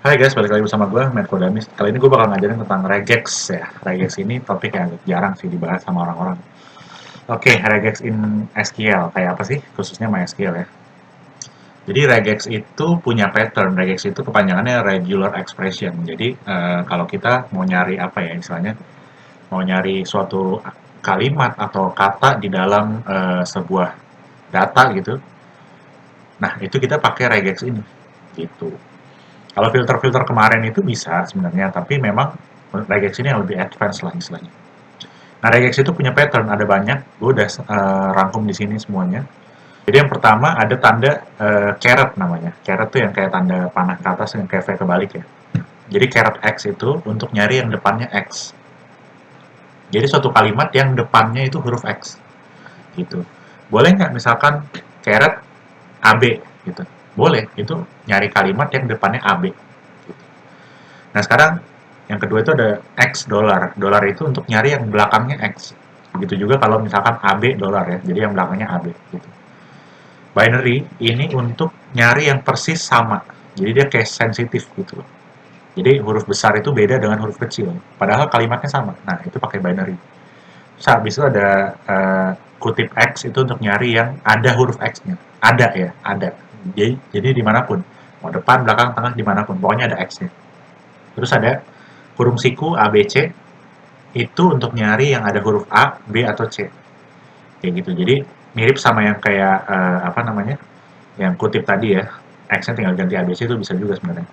Hai guys, balik lagi bersama gue, Matt Kodamis. Kali ini gue bakal ngajarin tentang regex ya. Regex ini topik yang agak jarang sih dibahas sama orang-orang. Oke, regex in SQL. Kayak apa sih? Khususnya MySQL ya. Jadi regex itu punya pattern. Regex itu kepanjangannya regular expression. Jadi kalau kita mau nyari apa ya istilahnya, mau nyari suatu kalimat atau kata di dalam sebuah data gitu. Nah, itu kita pakai regex ini. Gitu. Kalau filter-filter kemarin itu bisa sebenarnya, tapi memang regex ini yang lebih advance lah istilahnya. Nah, regex itu punya pattern, ada banyak. Gue udah rangkum di sini semuanya. Jadi yang pertama ada tanda caret namanya. Caret tuh yang kayak tanda panah ke atas yang kayak V kebalik ya. Jadi caret X itu untuk nyari yang depannya X. Jadi suatu kalimat yang depannya itu huruf X. Gitu. Boleh nggak misalkan caret AB gitu. Boleh, itu nyari kalimat yang depannya AB. Gitu. Nah sekarang yang kedua itu ada X dolar. Dolar itu untuk nyari yang belakangnya X. Begitu juga kalau misalkan AB dolar ya. Jadi yang belakangnya AB gitu. Binary ini untuk nyari yang persis sama. Jadi dia case sensitif gitu loh. Jadi huruf besar itu beda dengan huruf kecil. Padahal kalimatnya sama. Nah itu pakai binary. Terus habis itu ada kutip X itu untuk nyari yang ada huruf X-nya. Ada ya, ada. Jadi dimanapun. Mau depan, belakang, tengah, dimanapun. Pokoknya ada X-nya. Terus ada kurung siku ABC itu untuk nyari yang ada huruf A, B, atau C. Kayak gitu. Jadi mirip sama yang kayak apa namanya? Yang kutip tadi ya. X-nya tinggal ganti ABC itu bisa juga sebenarnya.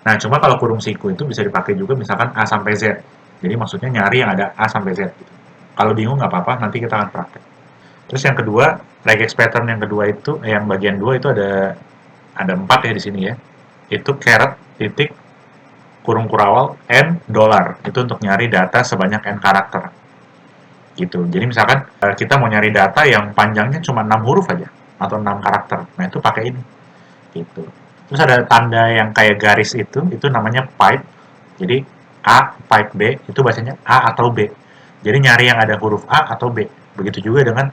Nah, cuma kalau kurung siku itu bisa dipakai juga misalkan A sampai Z. Jadi maksudnya nyari yang ada A sampai Z gitu. Kalau bingung nggak apa-apa, nanti kita akan praktek. Terus yang kedua, regex pattern yang kedua itu, yang bagian dua itu ada 4 ya di sini ya. Itu caret, titik, kurung kurawal, n, dollar. Itu untuk nyari data sebanyak n karakter. Gitu. Jadi misalkan kita mau nyari data yang panjangnya cuma 6 huruf aja atau 6 karakter. Nah, itu pakai ini. Gitu. Terus ada tanda yang kayak garis itu namanya pipe. Jadi A, pipe B, itu bahasanya A atau B. Jadi nyari yang ada huruf A atau B. Begitu juga dengan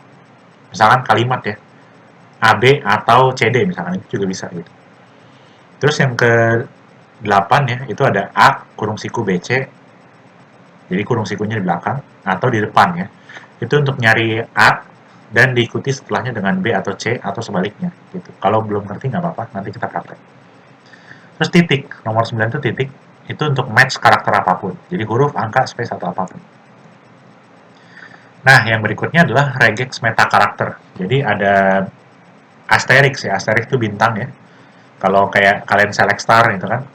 misalkan kalimat ya. AB atau CD misalkan itu juga bisa gitu. Terus yang ke 8 ya, itu ada A kurung siku BC. Jadi kurung sikunya di belakang atau di depan ya. Itu untuk nyari A dan diikuti setelahnya dengan B atau C atau sebaliknya gitu. Kalau belum ngerti nggak apa-apa, nanti kita praktek. Terus titik, nomor 9 itu titik, itu untuk match karakter apapun. Jadi huruf, angka, space, atau apapun. Nah, yang berikutnya adalah regex meta karakter. Jadi ada asterix ya, asterix itu bintang ya. Kalau kayak kalian select star itu kan,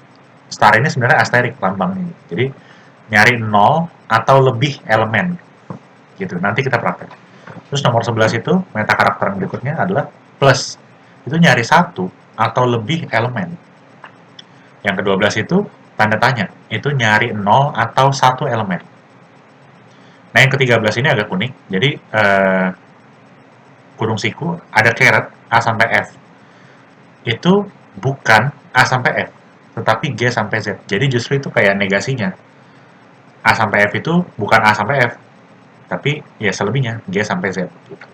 star ini sebenarnya asterix lambangnya. Jadi nyari 0 atau lebih elemen gitu. Nanti kita praktek. Terus nomor 11 itu meta karakter yang berikutnya adalah plus. Itu nyari satu atau lebih elemen. Yang ke-12 itu tanda tanya. Itu nyari 0 atau satu elemen. Nah, yang ke-13 ini agak unik. Jadi kurung siku ada caret A sampai F. Itu bukan A sampai F, tetapi G sampai Z. Jadi justru itu kayak negasinya. A sampai F itu bukan A sampai F, tapi ya selebihnya G sampai Z gitu.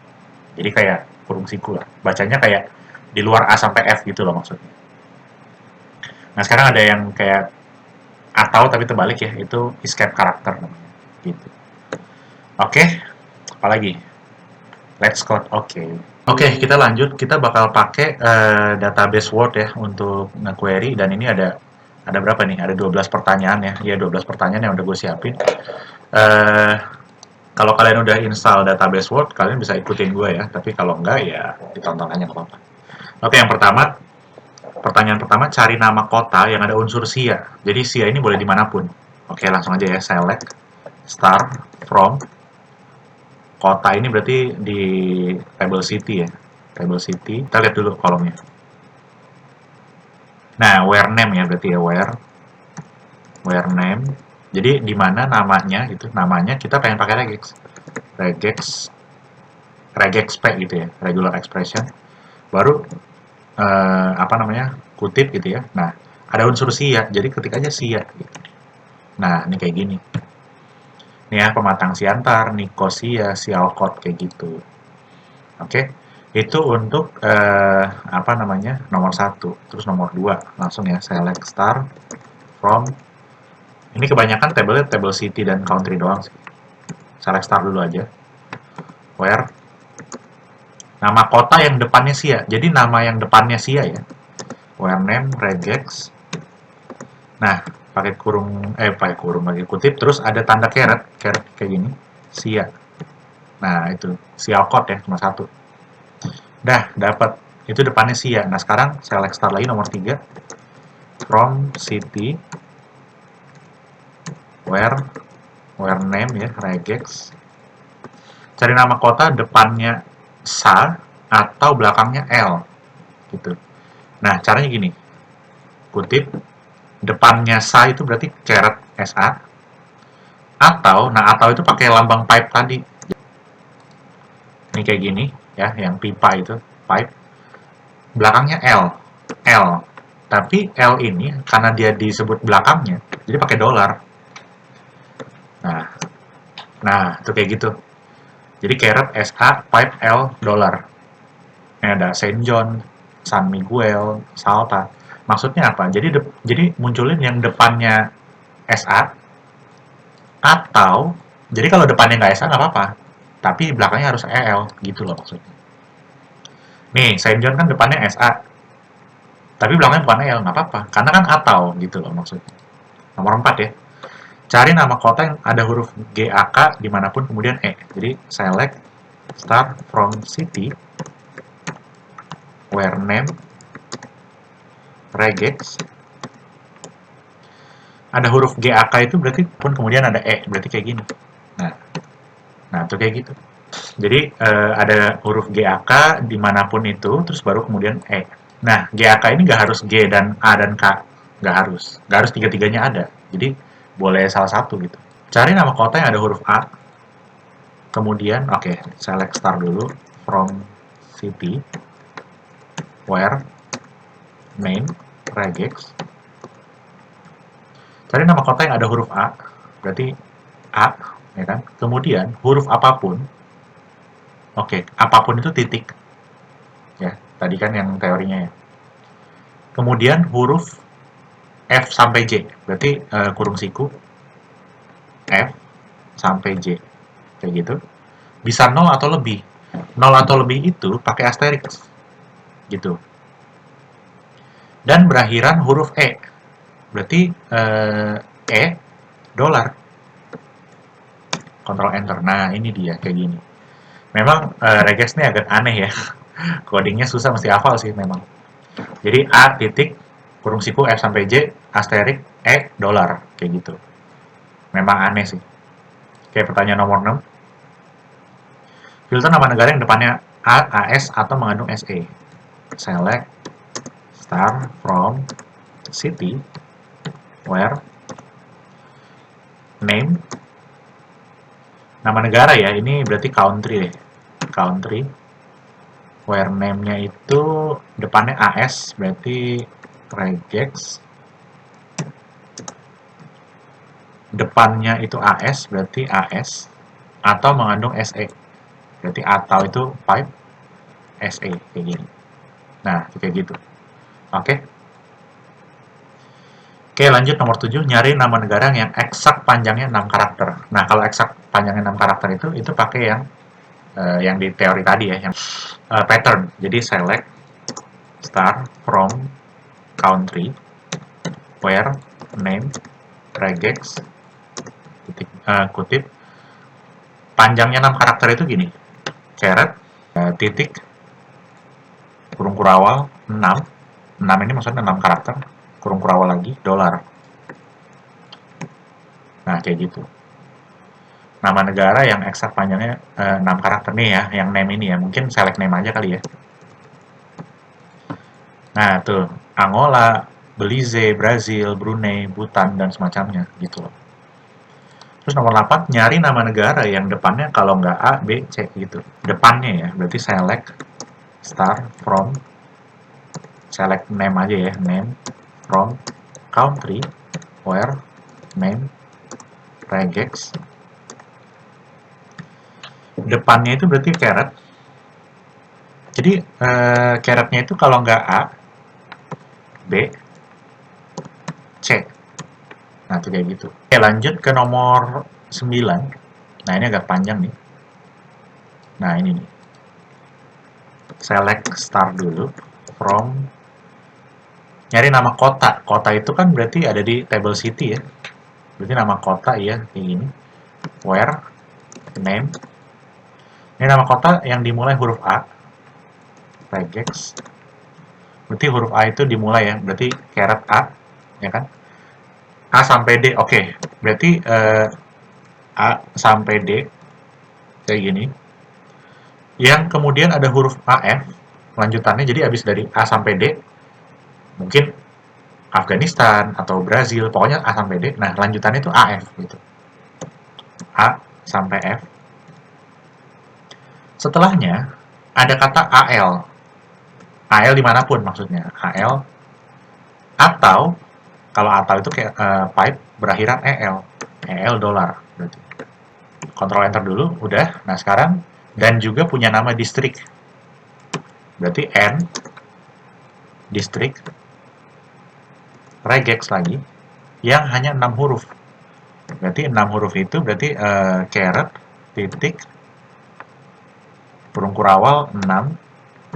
Jadi kayak kurung siku lah. Bacanya kayak di luar A sampai F gitu loh maksudnya. Nah, sekarang ada yang kayak atau tapi terbalik ya, itu escape karakter namanya. Gitu. Oke, apalagi? Let's code. Oke. Oke, kita lanjut. Kita bakal pakai database Word ya untuk nge-query dan ini ada berapa nih? Ada 12 pertanyaan ya. Iya, 12 pertanyaan yang udah gue siapin. Eh Kalau kalian udah install database Word, kalian bisa ikutin gue ya. Tapi kalau enggak ya ditonton aja nggak apa-apa. Oke, yang pertama, pertanyaan pertama, cari nama kota yang ada unsur sia. Jadi sia ini boleh dimanapun. Oke, langsung aja ya. Select, start, from, kota ini berarti di table city ya. Table city. Kita lihat dulu kolomnya. Nah, where name ya berarti ya where name. Jadi di mana namanya gitu. Namanya kita pengen pakai regex. Regex regex p gitu ya, regular expression. Baru apa namanya? Kutip gitu ya. Nah, ada unsur sia. Jadi ketik aja sia gitu. Nah, ini kayak gini. Nih ya, pematang siantar, Nikosia, Sialkot kayak gitu. Oke. Itu untuk apa namanya, nomor 1. Terus nomor 2 langsung ya, select star from, ini kebanyakan tabelnya table city dan country doang sih. Select star dulu aja, where nama kota yang depannya sia. Jadi nama yang depannya sia ya, where name regex. Nah, pakai kutip, terus ada tanda caret kayak gini, sia. Nah, itu sia code ya, cuma 1. Dah, dapat. Itu depannya sia. Nah, sekarang select star lagi nomor 3, from city, where name ya, regex. Cari nama kota depannya sa atau belakangnya L gitu. Nah, caranya gini. Kutip, depannya sa itu berarti caret SA, atau itu pakai lambang pipe tadi. Ini kayak gini ya, yang pipa itu, pipe. Belakangnya L. Tapi L ini karena dia disebut belakangnya, jadi pakai dolar. Nah, itu kayak gitu. Jadi caret SA, pipe L, dolar. Ini ada Saint John, San Miguel, Salta. Maksudnya apa? Jadi munculin yang depannya SA, atau jadi kalau depannya nggak SA nggak apa-apa, tapi belakangnya harus EL gitu loh maksudnya. Nih, Saint John kan depannya SA, tapi belakangnya bukan EL, nggak apa-apa, karena kan atau gitu loh maksudnya. Nomor 4 ya, cari nama kota yang ada huruf GAK dimanapun kemudian E. Jadi select start from city, where name regex. Ada huruf GAK itu berarti pun kemudian ada E, berarti kayak gini. Nah itu kayak gitu. Jadi ada huruf GAK dimanapun itu, terus baru kemudian E. Nah, GAK ini nggak harus G dan A dan K, nggak harus tiga-tiganya ada. Jadi boleh salah satu gitu. Cari nama kota yang ada huruf A, kemudian select star dulu, from city, where name regex. Cari nama kota yang ada huruf A, berarti A, ya kan? Kemudian huruf apapun, apapun itu titik, ya. Tadi kan yang teorinya ya. Kemudian huruf F sampai J, berarti kurung siku F sampai J, kayak gitu. Bisa 0 atau lebih. 0 atau lebih itu pakai asterisk, gitu. Dan berakhiran huruf E, berarti E dolar. Ctrl Enter. Nah, ini dia kayak gini. Memang regex ini agak aneh ya. Codingnya susah, mesti hafal sih memang. Jadi A titik kurung siku F sampai J asterisk E dolar, kayak gitu. Memang aneh sih. Kayak pertanyaan nomor 6. Filter nama negara yang depannya A, AS atau mengandung SE. Select star from city, where name, nama negara ya, ini berarti country deh. Country, where name-nya itu depannya AS, berarti regex. Depannya itu AS, berarti AS, atau mengandung SE. Berarti atau itu pipe SE, kayak gini. Nah, kayak gitu. Oke. Oke, lanjut nomor 7, nyari nama negara yang eksak panjangnya 6 karakter. Nah, kalau eksak panjangnya 6 karakter itu pakai yang di teori tadi ya, yang pattern. Jadi select start from country, where name regex, kutip, panjangnya 6 karakter itu gini, caret, titik, kurung kurawal, 6. 6 ini maksudnya 6 karakter, kurung kurawal lagi, dolar. Nah, kayak gitu. Nama negara yang eksak panjangnya 6 karakter nih ya, yang name ini ya. Mungkin select name aja kali ya. Nah, tuh. Angola, Belize, Brazil, Brunei, Bhutan, dan semacamnya. Gitu loh. Terus nomor 8, nyari nama negara yang depannya kalau nggak A, B, C gitu. Depannya ya, berarti select start from, select name aja ya, name from country, where name regex. Depannya itu berarti caret, Jadi caretnya itu kalau nggak A, B, C. Nah, itu kayak gitu. Oke, lanjut ke nomor 9. Nah, ini agak panjang nih. Nah, ini nih. Select star dulu. From. Nyari nama kota. Kota itu kan berarti ada di table city ya. Berarti nama kota ya, kayak gini. Where. Name. Ini nama kota yang dimulai huruf A. Regex. Berarti huruf A itu dimulai ya. Berarti caret A. Ya kan? A sampai D. Oke. Berarti A sampai D. Kayak gini. Yang kemudian ada huruf AF. Lanjutannya jadi habis dari A sampai D. Mungkin Afghanistan atau Brazil. Pokoknya A sampai D. Nah, lanjutannya itu AF gitu. A sampai F. Setelahnya ada kata AL. AL dimanapun maksudnya. AL atau kalau atau itu kayak pipe berakhiran EL. EL dolar berarti. Kontrol enter dulu, udah. Nah, sekarang dan juga punya nama distrik. Berarti N distrik regex lagi yang hanya 6 huruf. Berarti 6 huruf itu berarti caret titik kurung kurawal 6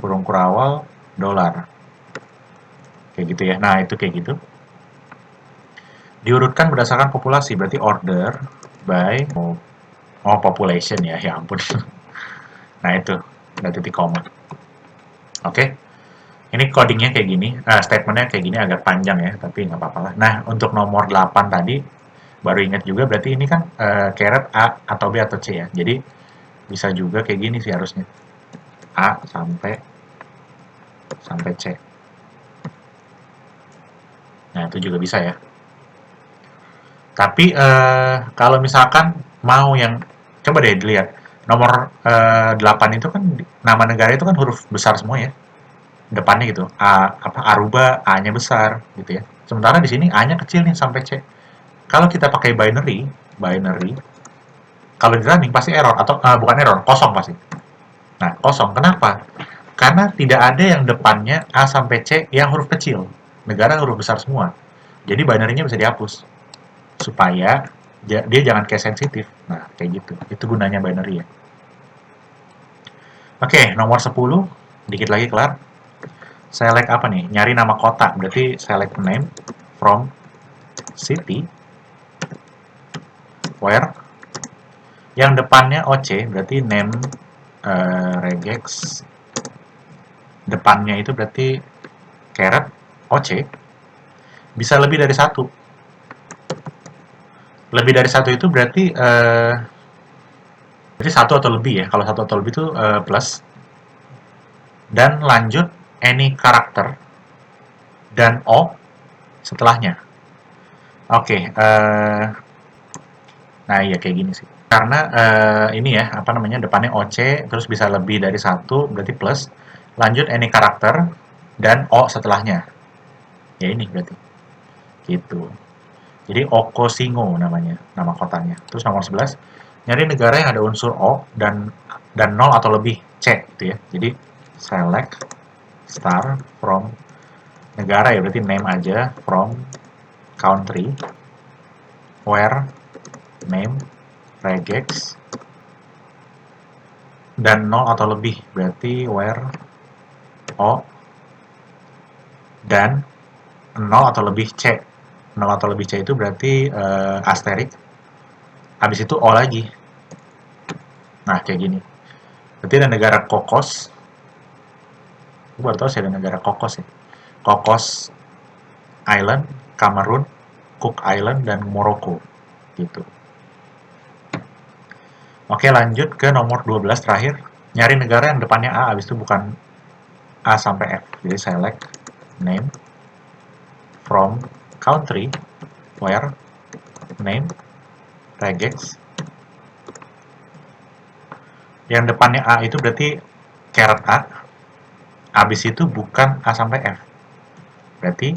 kurung kurawal dolar. Kayak gitu ya. Nah, itu kayak gitu. Diurutkan berdasarkan populasi, berarti order by population ya, ya ampun. Nah, itu ada titik koma. Oke. Ini codingnya kayak gini, statementnya kayak gini agak panjang ya, tapi nggak apa-apa lah. Nah, untuk nomor 8 tadi, baru ingat juga berarti ini kan caret A atau B atau C ya. Jadi, bisa juga kayak gini sih harusnya. A sampai C. Nah, itu juga bisa ya. Tapi kalau misalkan mau yang coba deh dilihat nomor 8 itu kan nama negara itu kan huruf besar semua ya. Depannya gitu. Aruba A-nya besar gitu ya. Sementara di sini A-nya kecil nih sampai C. Kalau kita pakai binary kalau di running pasti error atau bukan error, kosong pasti. Nah, kosong. Kenapa? Karena tidak ada yang depannya A sampai C yang huruf kecil. Negara huruf besar semua. Jadi binary-nya bisa dihapus. Supaya dia jangan kayak sensitif. Nah, kayak gitu. Itu gunanya binary ya. Oke, nomor 10. Dikit lagi kelar. Select apa nih? Nyari nama kota. Berarti select name from city where yang depannya OC berarti name regex. Depannya itu berarti caret OC. Bisa lebih dari satu. Lebih dari satu itu berarti satu atau lebih ya. Kalau satu atau lebih itu plus. Dan lanjut any karakter dan O setelahnya. Oke, nah iya kayak gini sih. Karena ini ya, apa namanya, depannya OC, terus bisa lebih dari satu, berarti plus. Lanjut any karakter dan O setelahnya. Ya ini berarti. Gitu. Jadi Okosingo namanya, nama kotanya. Terus nomor 11, nyari negara yang ada unsur O dan 0 atau lebih C gitu ya. Jadi select star from negara ya, berarti name aja, from country where name regex dan 0 atau lebih, berarti where O dan 0 atau lebih C. 0 atau lebih C itu berarti asterik. Habis itu O lagi. Nah, kayak gini. Berarti ada negara Kokos. Gue baru tahu sih ada negara Kokos ya. Kokos Island, Kamerun, Cook Island, dan Morocco. Gitu. Oke, lanjut ke nomor 12 terakhir. Nyari negara yang depannya A, habis itu bukan A sampai F. Jadi select name from country where name regex. Yang depannya A itu berarti caret A. Habis itu bukan A sampai F. Berarti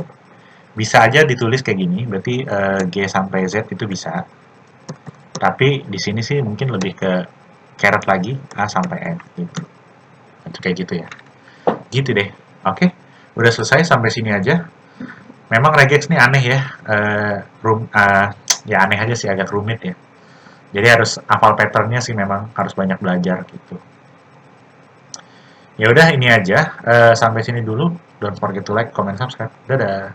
bisa aja ditulis kayak gini. Berarti G sampai Z itu bisa. Tapi di sini sih mungkin lebih ke caret lagi A sampai F gitu. Itu kayak gitu ya. Gitu deh. Oke, udah selesai sampai sini aja. Memang regex nih aneh ya, ya aneh aja sih, agak rumit ya. Jadi harus hafal patternnya sih, memang harus banyak belajar gitu. Ya udah ini aja, sampai sini dulu. Don't forget to like, comment, subscribe. Dadah.